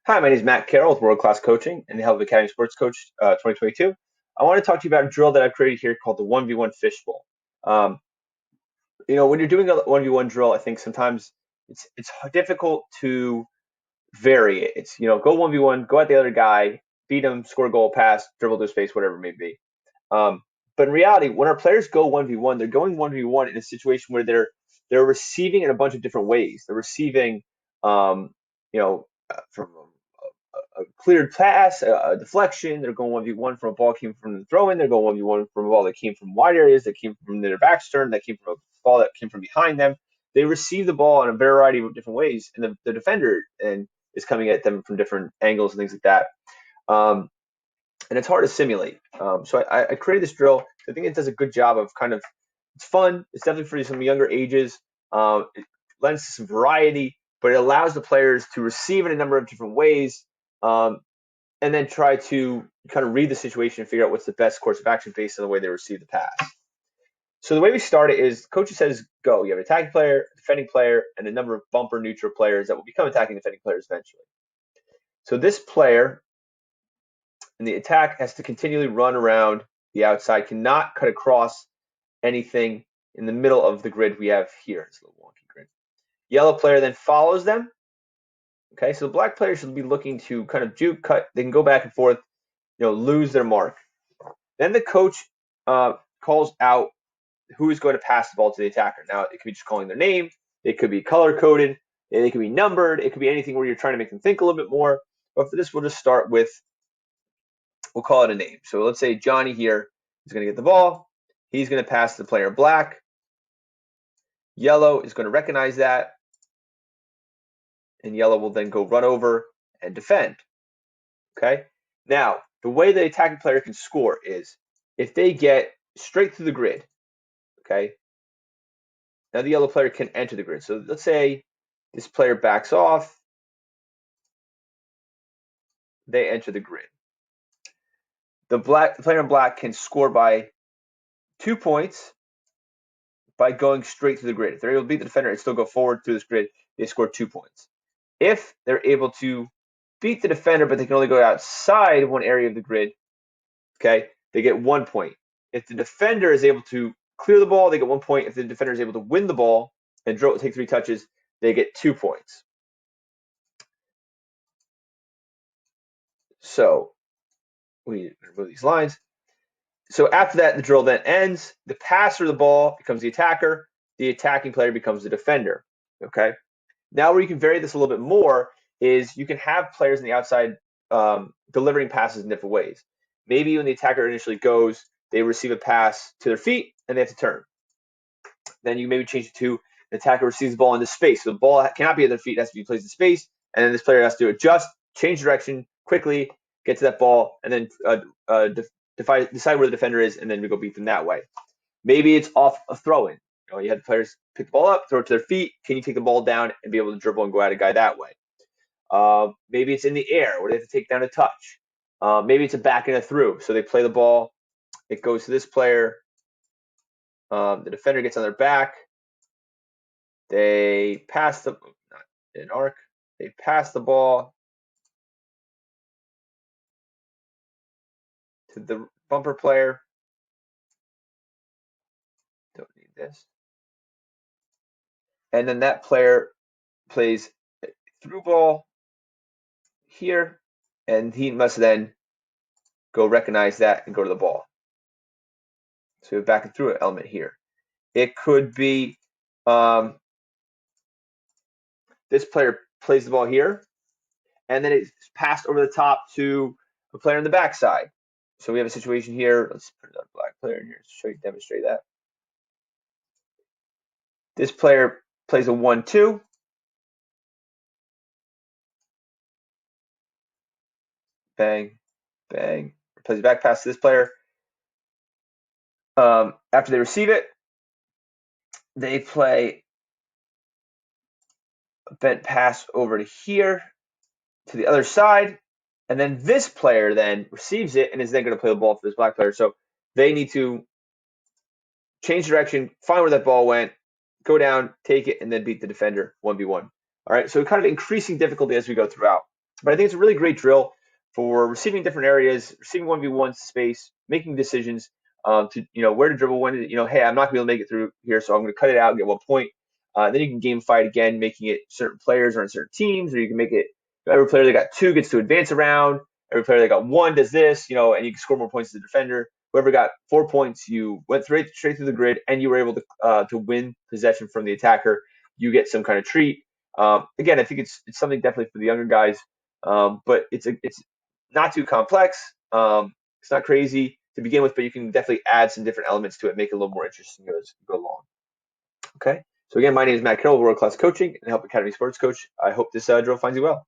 Hi, my name is Matt Carroll with World Class Coaching and the Health Academy Sports Coach 2022. I want to talk to you about a drill that I've created here called the 1v1 fishbowl. Um, when you're doing a 1v1 drill, I think sometimes it's difficult to vary it. It's, go 1v1, go at the other guy, beat him, score a goal, pass, dribble to space, whatever it may be. But in reality, when our players go 1v1, they're going 1v1 in a situation where they're receiving in a bunch of different ways. They're receiving, from a cleared pass, a deflection. They're going 1v1 from a ball came from the throw in. They're going 1v1 from a ball that came from wide areas, that came from their back stern, that came from a ball that came from behind them. They receive the ball in a variety of different ways, and the defender is coming at them from different angles and things like that. And it's hard to simulate. So I created this drill. I think it does a good job of it's fun. It's definitely for some younger ages. It lends to some variety, but it allows the players to receive in a number of different ways, and then try to kind of read the situation and figure out what's the best course of action based on the way they receive the pass. So the way we start it is coach says go. You have an attacking player, a defending player, and a number of bumper neutral players that will become attacking defending players eventually. So this player in the attack has to continually run around the outside, cannot cut across anything in the middle of the grid we have here. It's a little wonky grid. Yellow player then follows them. Okay, so the black player should be looking to kind of juke, cut. They can go back and forth, lose their mark. Then the coach calls out who is going to pass the ball to the attacker. Now, it could be just calling their name. It could be color-coded. It could be numbered. It could be anything where you're trying to make them think a little bit more. But for this, we'll just start with, we'll call it a name. So let's say Johnny here is going to get the ball. He's going to pass the player black. Yellow is going to recognize that. And yellow will then go run over and defend. Okay? Now, the way the attacking player can score is if they get straight through the grid. Okay? Now the yellow player can enter the grid. So let's say this player backs off. They enter the grid. The player in black can score by 2 points by going straight through the grid. If they're able to beat the defender and still go forward through this grid, they score 2 points. If they're able to beat the defender, but they can only go outside one area of the grid, okay, they get 1 point. If the defender is able to clear the ball, they get 1 point. If the defender is able to win the ball and take 3 touches, they get 2 points. So we remove these lines. So after that, the drill then ends. The passer of the ball becomes the attacker. The attacking player becomes the defender. Okay. Now where you can vary this a little bit more is you can have players on the outside delivering passes in different ways. Maybe when the attacker initially goes, they receive a pass to their feet and they have to turn. Then you maybe change it to the attacker receives the ball into space. So the ball cannot be at their feet, it has to be placed in space. And then this player has to adjust, change direction quickly, get to that ball, and then decide where the defender is, and then we go beat them that way. Maybe it's off a throw-in. You had the players pick the ball up, throw it to their feet. Can you take the ball down and be able to dribble and go at a guy that way? Maybe it's in the air where they have to take down a touch. Maybe it's a back and a through. So they play the ball. It goes to this player. The defender gets on their back. They pass not an arc. They pass the ball to the bumper player. Don't need this. And then that player plays a through ball here, and he must then go recognize that and go to the ball. So we have back and through element here. It could be this player plays the ball here, and then it's passed over the top to a player on the backside. So we have a situation here. Let's put another black player in here to demonstrate that. This player plays a 1-2. Bang, bang. Plays a back pass to this player. After they receive it, they play a bent pass over to here to the other side. And then this player then receives it and is then going to play the ball for this black player. So they need to change direction, find where that ball went, go down, take it, and then beat the defender 1v1. All right, so kind of increasing difficulty as we go throughout. But I think it's a really great drill for receiving different areas, receiving 1v1 space, making decisions to, where to dribble, when to, hey, I'm not going to be able to make it through here, so I'm going to cut it out and get 1 point. Then you can game fight again, making it certain players or on certain teams, or you can make it every player that got 2 gets to advance around, every player that got 1 does this, and you can score more points as a defender. Whoever got 4 points, you went straight through the grid, and you were able to win possession from the attacker. You get some kind of treat. Again, I think it's something definitely for the younger guys, but it's not too complex. It's not crazy to begin with, but you can definitely add some different elements to it, make it a little more interesting as you go along. Okay. So again, my name is Matt Carroll, World Class Coaching and Help Academy Sports Coach. I hope this drill finds you well.